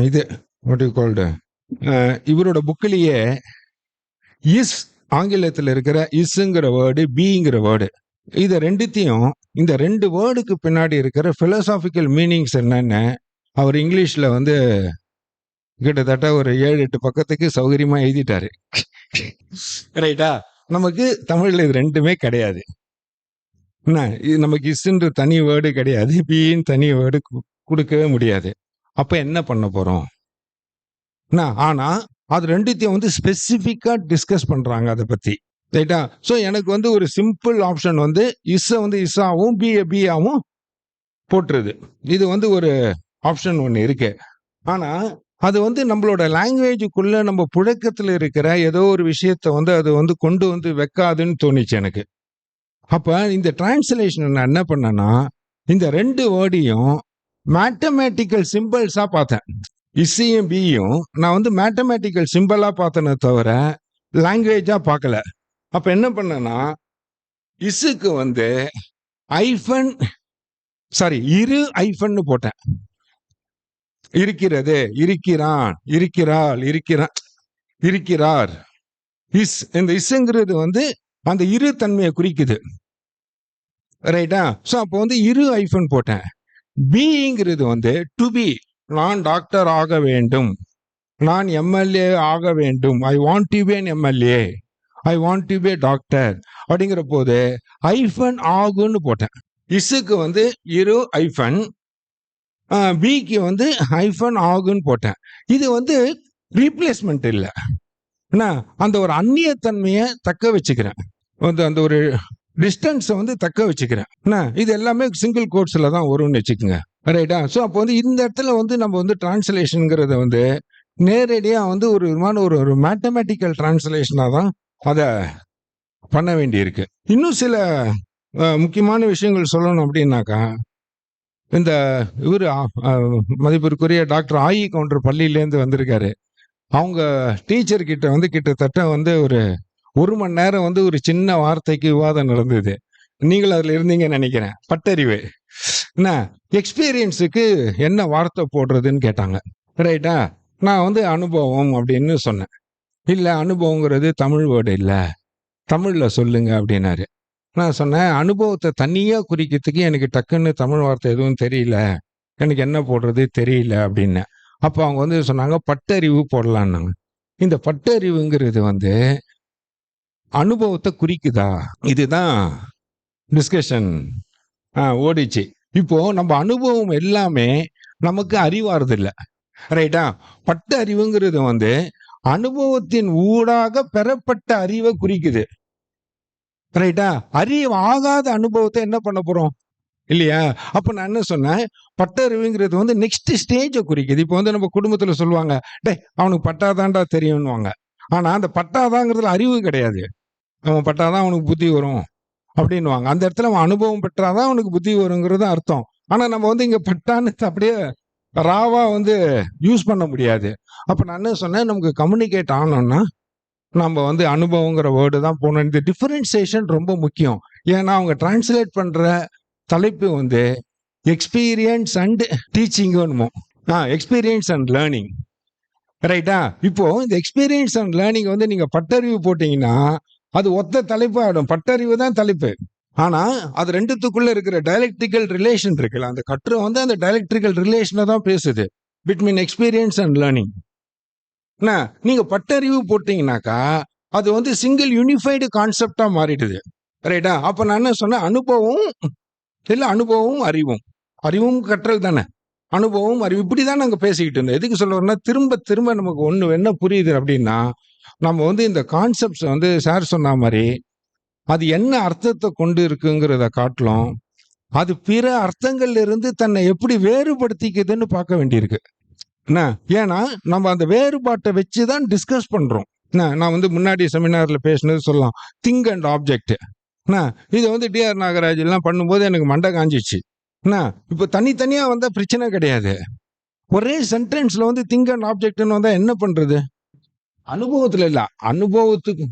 இது வாட் யூ கால்டு, இவரோட புக்கிலேயே இஸ், ஆங்கிலத்தில் இருக்கிற இஸ்ங்கிற வேர்டு, பிங்கிற வேர்டு, இதை ரெண்டுத்தையும் இந்த 2 வேர்டுக்கு பின்னாடி இருக்கிற பிலோசாபிக்கல் மீனிங்ஸ் என்னன்னு அவர் இங்கிலீஷ்ல வந்து கிட்டத்தட்ட ஒரு 7-8 பக்கத்துக்கு சௌகரியமா எழுதிட்டாரு, ரைட்டா? நமக்கு தமிழ்ல இது 2மே கிடையாது. என்ன, இது நமக்கு இஸ்ன்ற தனி வேர்டு கிடையாது, பின்னு தனி வேர்டு கொடுக்கவே முடியாது. அப்ப என்ன பண்ண போறோம்? ஆனா அது 2த்தையும் வந்து ஸ்பெசிபிக்கா டிஸ்கஸ் பண்றாங்க அதை பத்தி, ரைட்டா? ஸோ எனக்கு வந்து ஒரு சிம்பிள் ஆப்ஷன் வந்து இஸ்ஸை வந்து இஸ்ஸாவும் பியாவும் போட்டுருது. இது வந்து ஒரு ஆப்ஷன் ஒன்று இருக்கு. ஆனா அது வந்து நம்மளோட லாங்குவேஜுக்குள்ள நம்ம புழக்கத்துல இருக்கிற ஏதோ ஒரு விஷயத்த வந்து அது வந்து கொண்டு வந்து வைக்காதுன்னு தோணுச்சு எனக்கு. அப்ப இந்த டிரான்ஸ்லேஷன் நான் என்ன பண்ணேன்னா, இந்த 2 வேர்டையும் மேத்தமேட்டிக்கல் சிம்பல்ஸா பார்த்தேன். இஸ்ஸையும் பியும் நான் வந்து மேத்தமேட்டிக்கல் சிம்பலா பார்த்தேனே தவிர, லாங்குவேஜா பார்க்கல. அப்ப என்ன பண்ணேன்னா, இஸ்ஸுக்கு வந்து ஐஃபன் இரு ஐஃபன்னு போட்டேன். இருக்கிறது, இருக்கிறான், இருக்கிறாள், இருக்கிறார். இந்த இஸ்ங்கிறது வந்து அந்த இரு தன்மையை குறிக்குது. ரைட்டா? சோ அப்போ வந்து இரு ஐஃபன் போட்டேன். பிங்கிறது வந்து டு பி, நான் டாக்டர் ஆக வேண்டும், நான் எம்எல்ஏ ஆக வேண்டும், I want to be an MLA, I want to be doctor அப்படிங்கிற போது ஐஃபன் ஆகுன்னு போட்டேன். இஸ்ஸுக்கு வந்து இரு ஐஃபன், பிக்கு வந்து ஐஃபன் ஆகுன்னு போட்டேன். இது வந்து ரீப்ளேஸ்மெண்ட் இல்லை, என்ன, அந்த ஒரு அந்நியத்தன்மையை தக்க வச்சுக்கிறேன், அந்த ஒரு டிஸ்டன்ஸை வந்து தக்க வச்சுக்கிறேன். என்ன, இது எல்லாமே சிங்கிள் கோட்ஸ்ல தான் வரும்னு வச்சுக்கோங்க. ரைட்டா? ஸோ அப்போ வந்து இந்த இடத்துல வந்து நம்ம வந்து டிரான்ஸ்லேஷனுங்கிறத வந்து நேரடியா வந்து ஒரு விதமான ஒரு மேத்தமேட்டிக்கல் டிரான்ஸ்லேஷனாக தான் அதை பண்ண வேண்டியிருக்கு. இன்னும் சில முக்கியமான விஷயங்கள் சொல்லணும் அப்படின்னாக்கா, இந்த இவர் மதிப்பிற்குரிய டாக்டர் ஆயி கவுண்டர் பள்ளியிலேருந்து வந்திருக்காரு. அவங்க டீச்சர் கிட்ட வந்து கிட்டத்தட்ட வந்து ஒரு மணி நேரம் வந்து ஒரு சின்ன வார்த்தைக்கு விவாதம் நடந்தது. நீங்களும் அதுல இருந்தீங்கன்னு நினைக்கிறேன். பட்டறிவு என்ன, எக்ஸ்பீரியன்ஸுக்கு என்ன வார்த்தை போடுறதுன்னு கேட்டாங்க. ரைட்டா? நான் வந்து அனுபவம் அப்படின்னு சொன்னேன். இல்ல, அனுபவங்கிறது தமிழ் வேர்டு இல்ல, தமிழ்ல சொல்லுங்க அப்படின்னாரு. நான் சொன்னேன், அனுபவத்தை தனியா குறிக்கிறதுக்கு எனக்கு டக்குன்னு தமிழ் வார்த்தை எதுவும் தெரியல, எனக்கு என்ன போடுறது தெரியல அப்படின்னேன். அப்போ அவங்க வந்து சொன்னாங்க, பட்டறிவு போடலான்னாங்க. இந்த பட்டறிவுங்கிறது வந்து அனுபவத்தை குறிக்குதா? இதுதான் டிஸ்கஷன் ஓடிச்சு. இப்போ நம்ம அனுபவம் எல்லாமே நமக்கு அறிவாறுது இல்லை. ரைட்டா? பட்ட அறிவுங்கிறது வந்து அனுபவத்தின் ஊடாக பெறப்பட்ட அறிவை குறிக்குது. ரைட்டா? அறிவு ஆகாத அனுபவத்தை என்ன பண்ண போறோம் இல்லையா? அப்ப நான் என்ன சொன்னேன், பட்டறிவுங்கிறது வந்து நெக்ஸ்ட் ஸ்டேஜை குறிக்குது. இப்போ வந்து நம்ம குடும்பத்துல சொல்லுவாங்க, டே அவனுக்கு பட்டாதான்டா தெரியும்னுவாங்க. ஆனா அந்த பட்டாதாங்கிறதுல அறிவு கிடையாது. அவன் பட்டாதான் அவனுக்கு புத்தி வரும் அப்படின்னுவாங்க. அந்த இடத்துல அவன் அனுபவம் பெற்றாதான் அவனுக்கு புத்தி வருங்கிறது அர்த்தம். ஆனா நம்ம வந்து இங்க பட்டான்னு அப்படியே ராவா வந்து யூஸ் பண்ண முடியாது. அப்ப நான் என்ன சொன்னேன், நமக்கு கம்யூனிகேட் ஆனோம்னா நம்ம வந்து அனுபவங்கிற வேர்டு தான் போகணும். இந்த டிஃபரன்சியேஷன் ரொம்ப முக்கியம். ஏன்னா அவங்க டிரான்ஸ்லேட் பண்ற தலைப்பு வந்து எக்ஸ்பீரியன்ஸ் அண்ட் டீச்சிங் வேணுமோ, எக்ஸ்பீரியன்ஸ் அண்ட் லேர்னிங். ரைட்டா? இப்போ இந்த எக்ஸ்பீரியன்ஸ் அண்ட் லேர்னிங் வந்து நீங்க பட்டறிவு போட்டீங்கன்னா அது ஒத்த தலைப்பு ஆயிடும். பட்டறிவு தான் தலைப்பு. ஆனா அது ரெண்டுத்துக்குள்ள இருக்கிற டயலெக்டிக்கல் ரிலேஷன் இருக்குல்ல, அந்த கட்டுரை வந்து அந்த டயலெக்டிக்கல் ரிலேஷனை தான் பேசுது பிட்வீன் எக்ஸ்பீரியன்ஸ் அண்ட் லேர்னிங். நீங்க பட்டறிவு போட்டீங்கன்னாக்கா அது வந்து சிங்கிள் யூனிஃபைடு கான்செப்டா மாறிடுது. ரைட்டா? அப்ப நான் என்ன சொன்னேன், அனுபவம் இல்ல, அனுபவமும் அறிவும், அறிவும் கற்றல் தானே, அனுபவம் அறிவு, இப்படிதான் நாங்க பேசிக்கிட்டு இருந்தோம். எதுக்கு சொல்றோம்னா, திரும்ப திரும்ப நமக்கு ஒண்ணு என்ன புரியுது அப்படின்னா, நம்ம வந்து இந்த கான்செப்ட்ஸ் வந்து சார் சொன்ன மாதிரி அது என்ன அர்த்தத்தை கொண்டு இருக்குங்கிறத காட்டிலும் அது பிற அர்த்தங்கள்ல இருந்து தன்னை எப்படி வேறுபடுத்திக்குதுன்னு பார்க்க வேண்டியிருக்கு. என்ன, ஏன்னா நம்ம அந்த வேறுபாட்டை வச்சுதான் டிஸ்கஸ் பண்றோம். நான் வந்து முன்னாடி செமினார்ல பேசினது சொல்லலாம், திங்க் அண்ட் ஆப்ஜெக்ட். இது வந்து டிஆர் நாகராஜ் எல்லாம் பண்ணும்போது எனக்கு மண்டை காஞ்சிச்சு. இப்ப தனித்தனியா வந்தா பிரச்சனை கிடையாது. ஒரே சென்டென்ஸ்ல வந்து திங்க் அண்ட் ஆப்ஜெக்ட்னு வந்தா என்ன பண்றது? அனுபவத்துல இல்ல, அனுபவத்துக்கு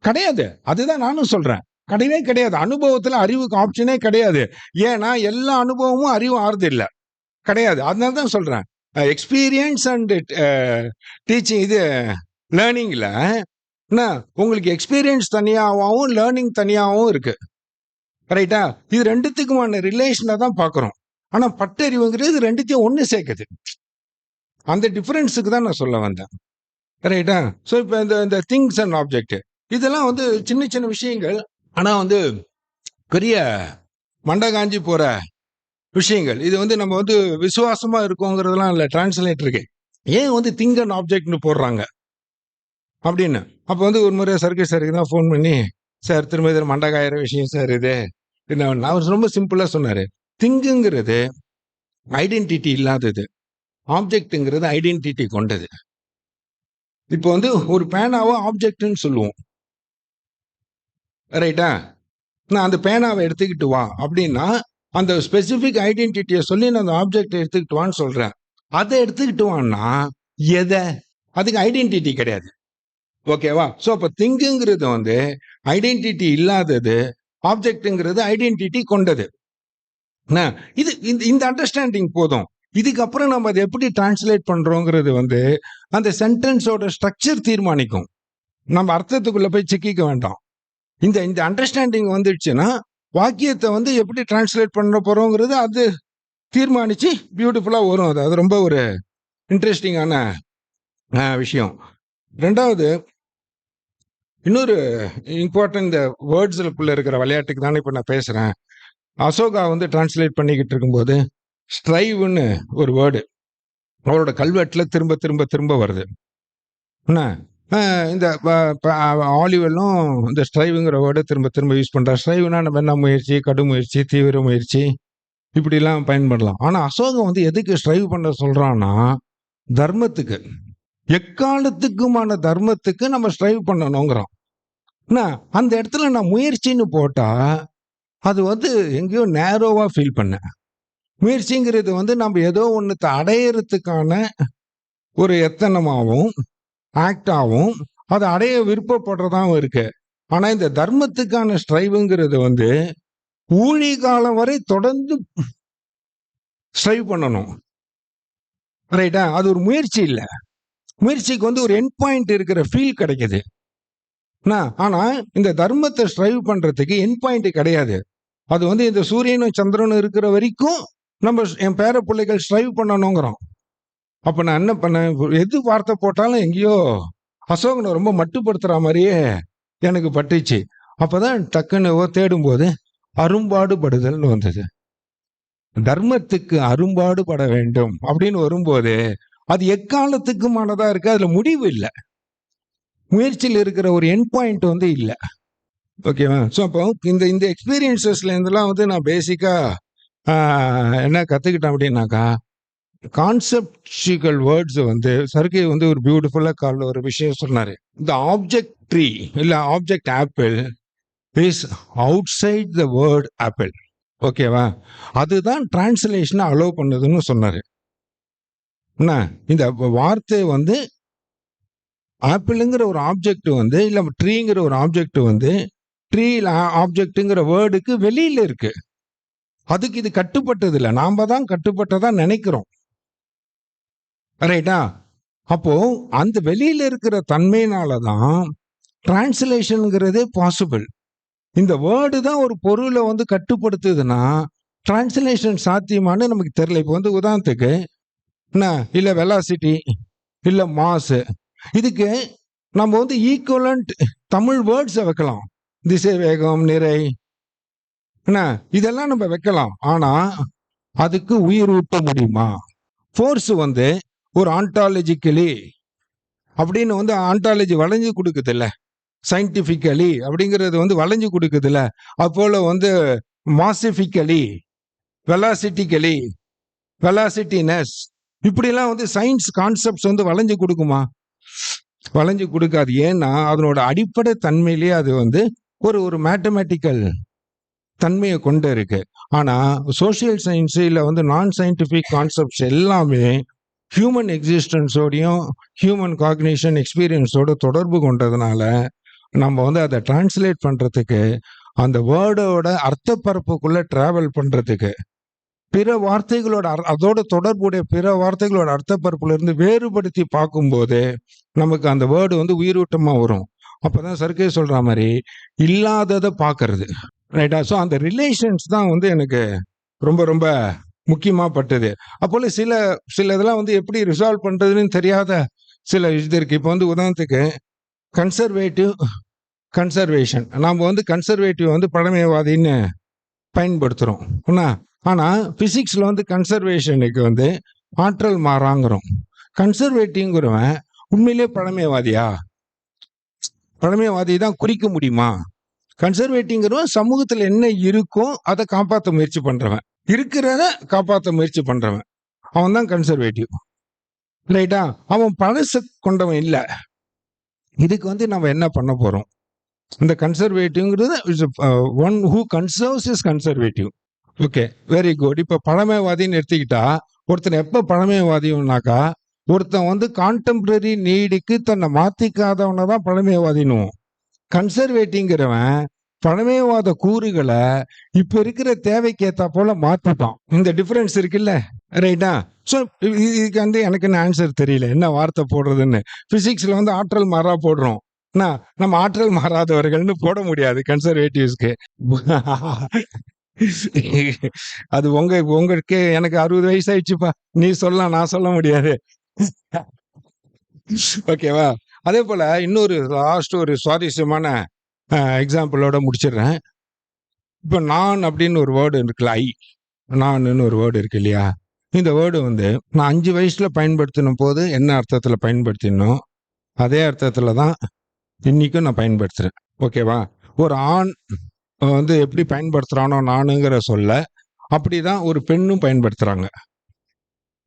கிடையாது. அதுதான் நானும் சொல்றேன், கிடையவே கிடையாது. அனுபவத்துல அறிவுக்கு ஆப்ஷனே கிடையாது. ஏன்னா எல்லா அனுபவமும் அறிவு ஆறுது இல்ல, கிடையாது. அதனால தான் சொல்றேன், எக்ஸ்பீரியன்ஸ் அண்ட் டீச்சிங், இது லேர்னிங்ல உங்களுக்கு எக்ஸ்பீரியன்ஸ் தனியாகவும் லேர்னிங் தனியாகவும் இருக்கு. ரைட்டா? இது ரெண்டுத்துக்குமான ரிலேஷனை தான் பார்க்குறோம். ஆனா பட்டறிவுங்கிறது ரெண்டுத்தையும் ஒன்று சேர்க்குது. அந்த டிஃபரன்ஸுக்கு தான் நான் சொல்ல வந்தேன். ரைட்டா? ஸோ இப்போ இந்த திங்ஸ் அண்ட் ஆப்ஜெக்ட் இதெல்லாம் வந்து சின்ன சின்ன விஷயங்கள், ஆனா வந்து பெரிய மண்டை காஞ்சி போற விஷயங்கள். இது வந்து நம்ம வந்து விசுவாசமா இருக்கோங்கிறதுலாம் இல்லை டிரான்ஸ்லேட்டருக்கு. ஏன் வந்து திங்க் அண்ட் ஆப்ஜெக்ட்னு போடுறாங்க அப்படின்னு. அப்போ வந்து ஒரு முறை சர்க்கஸ் சாருக்கு தான் ஃபோன் பண்ணி, சார் திரும்ப இதில் மண்டை காயிற விஷயம் சார் இது என்ன. அவர் ரொம்ப சிம்பிளா சொன்னாரு, திங்குங்கிறது ஐடென்டிட்டி இல்லாதது, ஆப்ஜெக்ட்ங்கிறது ஐடென்டிட்டி கொண்டது. இப்போ வந்து ஒரு பேனாவை ஆப்ஜெக்ட்னு சொல்லுவோம், ரைட்டா? நான் அந்த பேனாவை எடுத்துக்கிட்டு வா அப்படின்னா, அந்த ஸ்பெசிபிக் ஐடென்டிட்டியை சொல்லி நான் அந்த ஆப்ஜெக்ட் எடுத்துக்கிட்டு வான்னு சொல்றேன். அதை எடுத்துக்கிட்டு வான்னா எதை? அதுக்கு ஐடென்டிட்டி கிடையாது. ஓகேவா? ஸோ அப்போ திங்குங்கிறது வந்து ஐடென்டிட்டி இல்லாதது, ஆப்ஜெக்ட்ங்கிறது ஐடென்டிட்டி கொண்டது. இது இந்த அண்டர்ஸ்டாண்டிங் போதும். இதுக்கப்புறம் நம்ம அதை எப்படி டிரான்ஸ்லேட் பண்றோங்கிறது வந்து அந்த சென்டென்ஸோட ஸ்ட்ரக்சர் தீர்மானிக்கும். நம்ம அர்த்தத்துக்குள்ள போய் சிக்கிக்க வேண்டாம். இந்த அண்டர்ஸ்டாண்டிங் வந்துடுச்சுன்னா வாக்கியத்தை வந்து எப்படி டிரான்ஸ்லேட் பண்ண போறோங்கிறது அது தீர்மானிச்சு பியூட்டிஃபுல்லா வரும். அது ரொம்ப ஒரு இன்ட்ரெஸ்டிங்கான விஷயம். ரெண்டாவது, இன்னொரு இம்பார்ட்டன்ட், இந்த வேர்ட்ஸ்க்குள்ள இருக்கிற விளையாட்டுக்கு தானே இப்ப நான் பேசுறேன். அசோகா வந்து டிரான்ஸ்லேட் பண்ணிக்கிட்டு இருக்கும்போது ஸ்ட்ரைவ்னு ஒரு வேர்டு அவரோட கல்வெட்டுல திரும்ப திரும்ப திரும்ப வருது. என்ன இந்த ஆலிவெல்லும் இந்த ஸ்ட்ரைவுங்கிற வேர்டை திரும்ப திரும்ப யூஸ் பண்றா. ஸ்ட்ரைவ்னா நம்ம என்ன முயற்சி, கடும் முயற்சி, தீவிர முயற்சி, இப்படிலாம் பயன்படலாம். ஆனா அசோகம் வந்து எதுக்கு ஸ்ட்ரைவ் பண்ண சொல்றான்னா, தர்மத்துக்கு, எக்காலத்துக்குமான தர்மத்துக்கு நம்ம ஸ்ட்ரைவ் பண்ணணுங்கிறோம். அந்த இடத்துல நான் முயற்சின்னு போட்டா அது வந்து எங்கேயோ நேரோவா ஃபீல் பண்ணேன். முயற்சிங்கிறது வந்து நம்ம ஏதோ ஒன்றத்தை அடையறதுக்கான ஒரு எத்தனமாகவும் ஆக்டாகவும் அதை அடைய விருப்பப்படுறதாகவும் இருக்கு. ஆனா இந்த தர்மத்துக்கான ஸ்ட்ரைவுங்கிறது வந்து ஊழி காலம் வரை தொடர்ந்து ஸ்ட்ரைவ் பண்ணணும், ரைட்டா? அது ஒரு முயற்சி இல்லை. முயற்சிக்கு வந்து ஒரு எண்ட் பாயிண்ட் இருக்கிற ஃபீல் கிடைக்குது. ஆனா இந்த தர்மத்தை ஸ்ட்ரைவ் பண்றதுக்கு எண்ட் பாயிண்ட் கிடையாது. அது வந்து இந்த சூரியனும் சந்திரனும் இருக்கிற வரைக்கும் நம்ம என் பேர பிள்ளைகள் ஸ்ட்ரைவ் பண்ணணுங்கிறோம். அப்ப நான் என்ன பண்ணேன், எது வார்த்தை போட்டாலும் எங்கேயோ அசோகனை ரொம்ப மட்டுப்படுத்துற மாதிரியே எனக்கு பட்டுச்சு. அப்பதான் டக்குன்னு தேடும்போது அரும்பாடுபடுதல்னு வந்தது. தர்மத்துக்கு அரும்பாடுபட வேண்டும் அப்படின்னு வரும்போது அது எக்காலத்துக்குமானதா இருக்கு. அதுல முடிவு இல்லை, முயற்சியில் இருக்கிற ஒரு எண்ட் பாயிண்ட் வந்து இல்லை. ஓகேவா? ஸோ அப்போ இந்த எக்ஸ்பீரியன்சஸ்ல இருந்தெல்லாம் வந்து நான் பேசிக்கா என்ன கத்துக்கிட்டேன் அப்படின்னாக்கா, கான்செப்டுவல் வேர்ட்ஸ் வந்து சர்க்கே வந்து ஒரு பியூட்டிஃபுல்லா காலைல ஒரு விஷயம் சொன்னாரு. இந்த ஆப்ஜெக்ட் ட்ரீ இல்ல object apple is outside the word apple. ஓகேவா? அதுதான் டிரான்ஸ்லேஷனை அலோவ் பண்ணுதுன்னு சொன்னாரு. என்ன இந்த வார்த்தை வந்து ஆப்பிள்ங்கிற ஒரு ஆப்ஜெக்ட் வந்து இல்ல ட்ரீங்கிற ஒரு ஆப்ஜெக்ட் வந்து ட்ரீ ஆப்ஜெக்ட்ங்கிற வேர்டுக்கு வெளியில இருக்கு. அதுக்கு இது கட்டுப்பட்டது இல்லை, நாம தான் கட்டுப்பட்டதா நினைக்கிறோம், ரைட்டா? அப்போ அந்த வெளியில இருக்கிற தன்மையினாலதான் டிரான்ஸ்லேஷன்ங்கிறதே பாசிபிள். இந்த வேர்டு தான் ஒரு பொருளை வந்து கட்டுப்படுத்துதுன்னா டிரான்ஸ்லேஷன் சாத்தியமானு நமக்கு தெரியல. இப்போ வந்து உதாரணத்துக்கு என்ன இல்ல வெலாசிட்டி இல்ல மாஸ், இதுக்கு நம்ம வந்து ஈக்குவலண்ட் தமிழ் வேர்ட்ஸை வைக்கலாம். திசை வேகம், நிறை, என்ன இதெல்லாம் நம்ம வைக்கலாம். ஆனா அதுக்கு உயிர் ஊட்ட முடியுமா? ஃபோர்ஸ் வந்து ஒரு ஆண்டாலஜிக்கலி அப்படின்னு வந்து ஆண்டாலஜி வளைஞ்சு கொடுக்குது இல்ல, சயின்டிபிக்கலி அப்படிங்கிறது வந்து வளைஞ்சு கொடுக்குது இல்ல, அப்போல வந்து மாசிபிக்கலி, வெலாசிட்டிக்கலி, வெலாசிட்டினஸ், இப்படிலாம் வந்து சயின்ஸ் கான்செப்ட்ஸ் வந்து வளைஞ்சு கொடுக்குமா? வளைஞ்சு கொடுக்காது. ஏன்னா அதனோட அடிப்படை தன்மையிலேயே அது வந்து ஒரு மேத்தமேட்டிக்கல் தன்மையை கொண்டு இருக்கு. ஆனா சோசியல் சயின்ஸ் இல்ல வந்து நான் சயின்டிபிக் கான்செப்ட்ஸ் எல்லாமே ஹியூமன் எக்ஸிஸ்டன்ஸோடையும் ஹியூமன் காக்னிஷன் எக்ஸ்பீரியன்ஸோட தொடர்பு கொண்டதுனால நம்ம வந்து அதை டிரான்ஸ்லேட் பண்றதுக்கு, அந்த வேர்டோட அர்த்த பரப்புக்குள்ள டிராவல் பண்றதுக்கு, பிற வார்த்தைகளோட அதோட தொடர்புடைய பிற வார்த்தைகளோட அர்த்த பரப்புல இருந்து வேறுபடுத்தி பார்க்கும்போது நமக்கு அந்த வேர்டு வந்து உயிரூட்டமா வரும். அப்பதான் சர்க்கே சொல்ற மாதிரி இல்லாததை பார்க்கறது, ரைட்டா? ஸோ அந்த ரிலேஷன்ஸ் தான் வந்து எனக்கு ரொம்ப ரொம்ப முக்கியமா பட்டது. அப்போல சில இதெல்லாம் வந்து எப்படி ரிசால்வ் பண்றதுன்னு தெரியாத சில இது இருக்கு. இப்போ வந்து உதாரணத்துக்கு கன்சர்வேட்டிவ், கன்சர்வேஷன். நாம் வந்து கன்சர்வேட்டிவ் வந்து பழமைவாதின்னு பயன்படுத்துறோம். ஆனா பிசிக்ஸ்ல வந்து கன்சர்வேஷனுக்கு வந்து ஆற்றல் மாறாங்கிறோம். கன்சர்வேட்டிவ்ங்கிறவன் உண்மையிலே பழமைவாதியா? பழமைவாதி தான் குறிக்க முடியுமா? கன்சர்வேட்டிவ்ங்கிறவன் சமூகத்துல என்ன இருக்கோ அதை காப்பாற்ற முயற்சி பண்றவன், இருக்கிறத காப்பாற்ற முயற்சி பண்றவன், அவன் தான் கன்சர்வேட்டிவ். ரைட்டா? அவன் பழச கொண்டவன் இல்ல. இதுக்கு வந்து நம்ம என்ன பண்ண போறோம்? இந்த கன்சர்வேட்டிவ்ங்கிறது is one who conserves is conservative. Okay, very good. இப்ப பழமைவாதின்னு எடுத்துக்கிட்டா, ஒருத்தன் எப்ப பழமைவாதின்னாக்கா, ஒருத்தன் வந்து கான்டெம்பரரி நீடுக்கு தன்னை மாத்திக்காதவனை தான் பழமைவாதின்னுவோம். கன்சர்வேட்டிங்கிறவன் பழமைவாத கூறுகளை இப்ப இருக்கிற தேவைக்கு ஏத்தா போல மாத்திட்டான். இந்த டிஃபரன்ஸ் இருக்குல்ல, ரைட்டா? ஸோ இதுக்கு வந்து எனக்கு என்ன ஆன்சர் தெரியல, என்ன வார்த்தை போடுறதுன்னு. பிசிக்ஸ்ல வந்து ஆற்றல் மாறா போடுறோம். நம்ம ஆற்றல் மாறாதவர்கள்னு போட முடியாது கன்சர்வேட்டிவ்ஸ்க்கு. அது உங்களுக்கு எனக்கு 60 வயசு ஆயிடுச்சுப்பா, நீ சொல்லலாம், நான் சொல்ல முடியாது. ஓகேவா? அதே போல இன்னொரு லாஸ்ட் ஒரு சுவாரஸ்யமான எக்ஸாம்பிளோட முடிச்சிடுறேன். இப்போ நான் அப்படின்னு ஒரு வேர்டு இருக்குல்ல, நான்னு ஒரு வேர்டு இருக்கு இல்லையா? இந்த வேர்டு வந்து நான் 5 வயசுல பயன்படுத்தின போது என்ன அர்த்தத்துல பயன்படுத்தினோம், அதே அர்த்தத்துல தான் இன்னைக்கும் நான் பயன்படுத்துறேன். ஓகேவா? ஒரு ஆண் வந்து எப்படி பயன்படுத்துறானோ நானுங்கிற சொல்ல, அப்படிதான் ஒரு பெண்ணும் பயன்படுத்துறாங்க.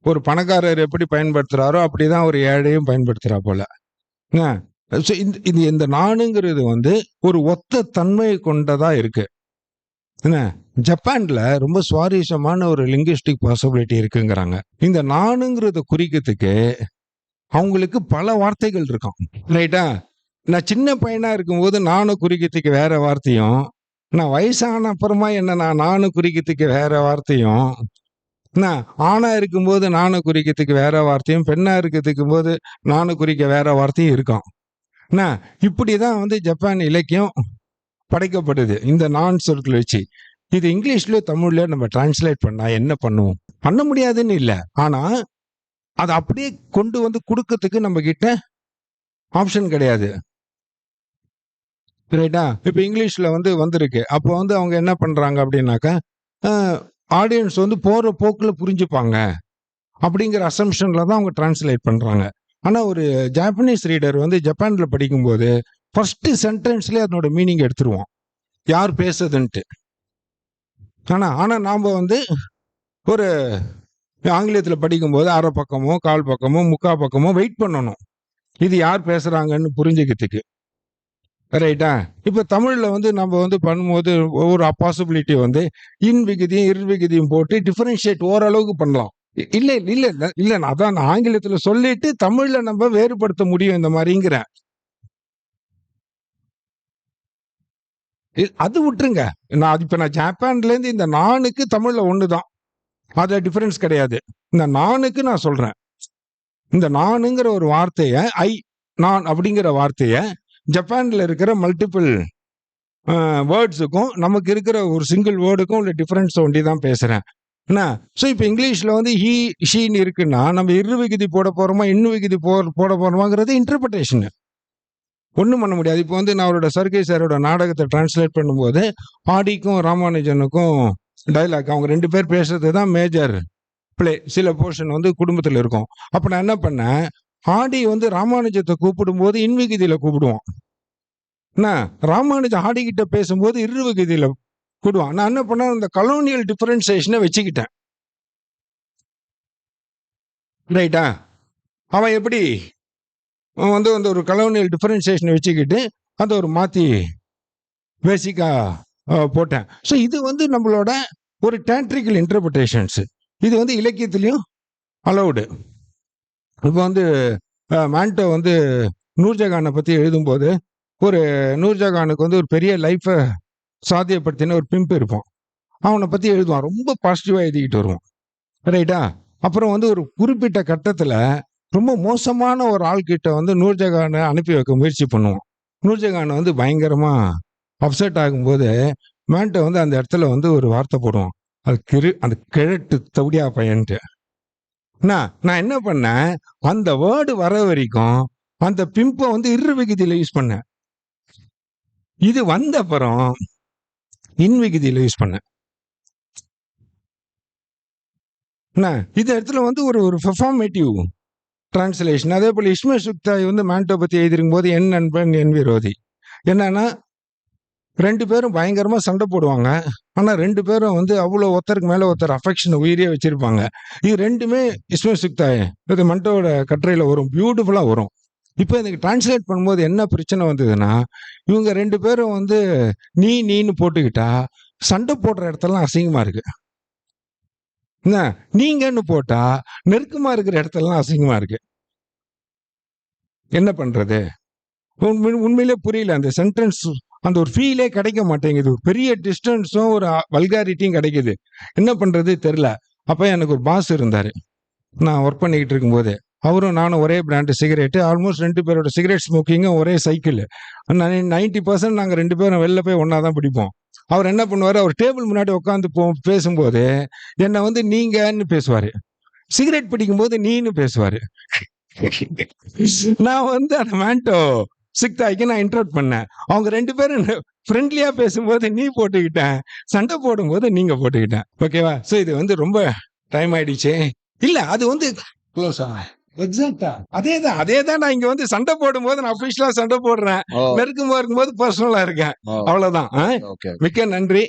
ஒரு பணக்காரர் எப்படி பயன்படுத்துறாரோ அப்படிதான் ஒரு ஏழையும் பயன்படுத்துறா போல. இந்த நானுங்கிறது வந்து ஒரு ஒத்த தன்மை கொண்டதா இருக்கு. என்ன, ஜப்பான்ல ரொம்ப சுவாரஸ்யமான ஒரு லிங்குவிஸ்டிக் பாசிபிலிட்டி இருக்குங்கிறாங்க. இந்த நானுங்கிறத குறிக்கிறதுக்கு அவங்களுக்கு பல வார்த்தைகள் இருக்கும். ரைட்டா? நான் சின்ன பையனா இருக்கும்போது நானும் குறிக்கிறதுக்கு வேற வார்த்தையும், நான் வயசான அப்புறமா என்ன நானும் குறிக்கிறதுக்கு வேற வார்த்தையும், நான் ஆணா இருக்கும்போது நானும் குறிக்கிறதுக்கு வேற வார்த்தையும், பெண்ணா இருக்கிறதுக்கு போது நானும் குறிக்க வேற வார்த்தையும் இருக்கும். இப்படிதான் வந்து ஜப்பான் இலக்கியம் படைக்கப்படுது, இந்த நான் சொற்களை வச்சு. இது இங்கிலீஷ்ல தமிழ்ல நம்ம டிரான்ஸ்லேட் பண்ணா என்ன பண்ணுவோம்? பண்ண முடியாதுன்னு இல்ல. ஆனா அதை அப்படியே கொண்டு வந்து கொடுக்கறதுக்கு நம்ம கிட்ட ஆப்ஷன் கிடையாது. ரைட்டா? இப்ப இங்கிலீஷ்ல வந்து வந்திருக்கு. அப்போ வந்து அவங்க என்ன பண்றாங்க அப்படின்னாக்கா, ஆடியன்ஸ் வந்து போற போக்குல புரிஞ்சுப்பாங்க அப்படிங்கிற அசம்ஷன்ல தான் அவங்க டிரான்ஸ்லேட் பண்றாங்க. ஆனா ஒரு ஜாப்பனீஸ் ரீடர் வந்து ஜப்பான்ல படிக்கும்போது ஃபர்ஸ்ட் சென்டென்ஸ்லயே அதனோட மீனிங் எடுத்துருவோம், யார் பேசுதுன்ட்டு. ஆனா நாம வந்து ஒரு ஆங்கிலத்துல படிக்கும்போது அரை பக்கமோ, கால் பக்கமோ, முக்கா பக்கமோ வெயிட் பண்ணணும், இது யார் பேசுறாங்கன்னு புரிஞ்சுக்கிறதுக்கு. ரைட்டா? இப்ப தமிழ்ல வந்து நம்ம வந்து பண்ணும்போது ஒரு பாசிபிலிட்டி வந்து இன் விகுதியும் இர் விகுதியும் போட்டு டிஃபரன்ஷியேட் ஓரளவுக்கு பண்ணலாம். இல்ல இல்ல இல்ல, அதான் நான் ஆங்கிலத்துல சொல்லிட்டு தமிழ்ல நம்ம வேறுபடுத்த முடியும் இந்த மாதிரிங்கிறேன். அது விட்டுருங்க. நான் ஜப்பான்ல இருந்து இந்த நானுக்கு தமிழ்ல ஒண்ணுதான், அதுல டிஃபரன்ஸ் கிடையாது. இந்த நானுக்கு நான் சொல்றேன், இந்த நானுங்கிற ஒரு வார்த்தைய நான் அப்படிங்கிற வார்த்தைய ஜப்பான்ல இருக்கிற மல்டிபிள் வேர்ட்ஸுக்கும் நமக்கு இருக்கிற ஒரு சிங்கிள் வேர்டுக்கும் உள்ள டிஃபரன்ஸ் ஒண்டி தான் பேசுறேன். என்ன, ஸோ இப்போ இங்கிலீஷ்ல வந்து ஹீ ஷீன்னு இருக்குன்னா நம்ம இரு விகுதி போட போறோமா இன்னும் விகுதி போட போறோமாங்கிறது இன்டர்பிரேஷன், ஒன்றும் பண்ண முடியாது. இப்போ வந்து நான் அவரோட சர்க்கை சாரோட நாடகத்தை டிரான்ஸ்லேட் பண்ணும்போது ஆடிக்கும் ராமானுஜனுக்கும் டைலாக், அவங்க 2 பேர் பேசுறது தான் மேஜர் பிளே. சில போர்ஷன் வந்து குடும்பத்தில் இருக்கும். அப்போ நான் என்ன பண்ணேன், ஆடி வந்து ராமானுஜத்தை கூப்பிடும் போது இன்விகுதியில கூப்பிடுவோம். என்ன, ராமானுஜம் ஆடிக்கிட்ட பேசும்போது இரு விகுதியில கூடுவான். நான் என்ன பண்ண, இந்த கலோனியல் டிஃபரன்சியேஷனை வச்சுக்கிட்டேன். ரைட்டா? அவன் எப்படி வந்து அந்த ஒரு கலோனியல் டிஃபரன்சியேஷனை வச்சுக்கிட்டு அந்த ஒரு மாத்தி பேசிக்கா போட்டேன். ஸோ இது வந்து நம்மளோட ஒரு தேட்ரிக்கல் இன்டர்பிரிட்டேஷன்ஸ். இது வந்து இலக்கியத்திலையும் அலௌடு. இப்போ வந்து மாண்டோ வந்து நூர்ஜஹானை பத்தி எழுதும்போது ஒரு நூர்ஜஹானுக்கு வந்து ஒரு பெரிய லைஃபை சாத்தியப்படுத்தின ஒரு பிம்ப் இருப்பான், அவனை பத்தி எழுதுவான், ரொம்ப பாசிட்டிவா எழுதிக்கிட்டு வருவான். ரைட்டா? அப்புறம் வந்து ஒரு குறிப்பிட்ட கட்டத்துல ரொம்ப மோசமான ஒரு ஆள்கிட்ட வந்து நூர்ஜஹானை அனுப்பி வைக்க முயற்சி பண்ணுவான். நூர்ஜஹான் வந்து பயங்கரமா அப்செட் ஆகும்போது மேன்ட்ட வந்து அந்த இடத்துல வந்து ஒரு வார்த்தை போடுவான், அந்த கிழட்டு தவுடியா பையன்ட்டு. நான் என்ன பண்ணேன், அந்த வேர்டு வர வரைக்கும் அந்த பிம்பை வந்து இரு விகுதியில யூஸ் பண்ணேன். இது வந்த அப்புறம் இன் விகுதியில யூஸ் பண்ணேன். இந்த இடத்துல வந்து ஒரு பெர்ஃபார்மேட்டிவ் டிரான்ஸ்லேஷன். அதே போல இஸ்மே சுக்தாய் வந்து மாண்டோ பத்தி எழுதிருக்கும் போது என் நண்பன் என் விரோதி என்னன்னா, 2 பேரும் பயங்கரமா சண்டை போடுவாங்க. ஆனா 2 பேரும் வந்து அவ்வளோ ஒருத்தருக்கு மேல ஒருத்தர் அஃபெக்ஷன் உயிரே வச்சிருப்பாங்க. இது 2மே இஸ்மாயில் சுக்தாய் இது மண்டோட கட்டுரையில வரும். பியூட்டிஃபுல்லா வரும். இப்ப இதுக்கு டிரான்ஸ்லேட் பண்ணும்போது என்ன பிரச்சனை வந்ததுன்னா, இவங்க 2 பேரும் வந்து நீன்னு போட்டுக்கிட்டா, சண்டை போடுற இடத்தெல்லாம் அசிங்கமா இருக்கு. என்ன நீங்கன்னு போட்டா, நெருக்கமா இருக்கிற இடத்தெல்லாம் அசிங்கமா இருக்கு. என்ன பண்றது? உண்மையிலே புரியல. அந்த சென்டென்ஸ் அந்த ஒரு ஃபீலே கிடைக்க மாட்டேங்குது. ஒரு பெரிய டிஸ்டன்ஸும், ஒரு வல்காரிட்டியும் கிடைக்குது. என்ன பண்றது தெரியல. அப்ப எனக்கு ஒரு பாஸ் இருந்தாரு. நான் ஒர்க் பண்ணிக்கிட்டு இருக்கும்போது. அவரும் நானும் ஒரே பிராண்ட் சிகரெட். ஆல்மோஸ்ட் 2 பேரோட சிகரெட் ஸ்மோக்கிங்கும் ஒரே சைக்கிள். 90% நாங்க 2 பேரும் வெளில போய் ஒண்ணா தான் பிடிப்போம். அவர் என்ன பண்ணுவாரு, அவர் டேபிள் முன்னாடி உட்காந்து பேசும்போது, என்ன வந்து நீங்கன்னு பேசுவாரு. சிகரெட் பிடிக்கும்போது நீன்னு பேசுவாரு. நான் வந்து அந்த மாண்டோ சிக்தாய்க்கு நான் இன்டரப்ட் பண்ணேன். அவங்க 2 பேரும் ஃப்ரெண்ட்லியா பேசும்போது நீ போட்டுக்கிட்டேன். சண்டை போடும்போது நீங்க போட்டுக்கிட்டேன். ஓகேவா? சோ இது வந்து ரொம்ப டைம் ஆயிடுச்சு. இல்ல அது வந்து க்ளோஸா எக்ஸாக்ட்டா அதேதான் நான் இங்க வந்து சண்டை போடும்போது நான் அபிஷியலா சண்டை போடுறேன். ஓ நெருக்கமா இருக்கும்போது பர்சனலா இருக்கேன். ஓ அவ்வளவுதான். ஓகே மிக்க நன்றி.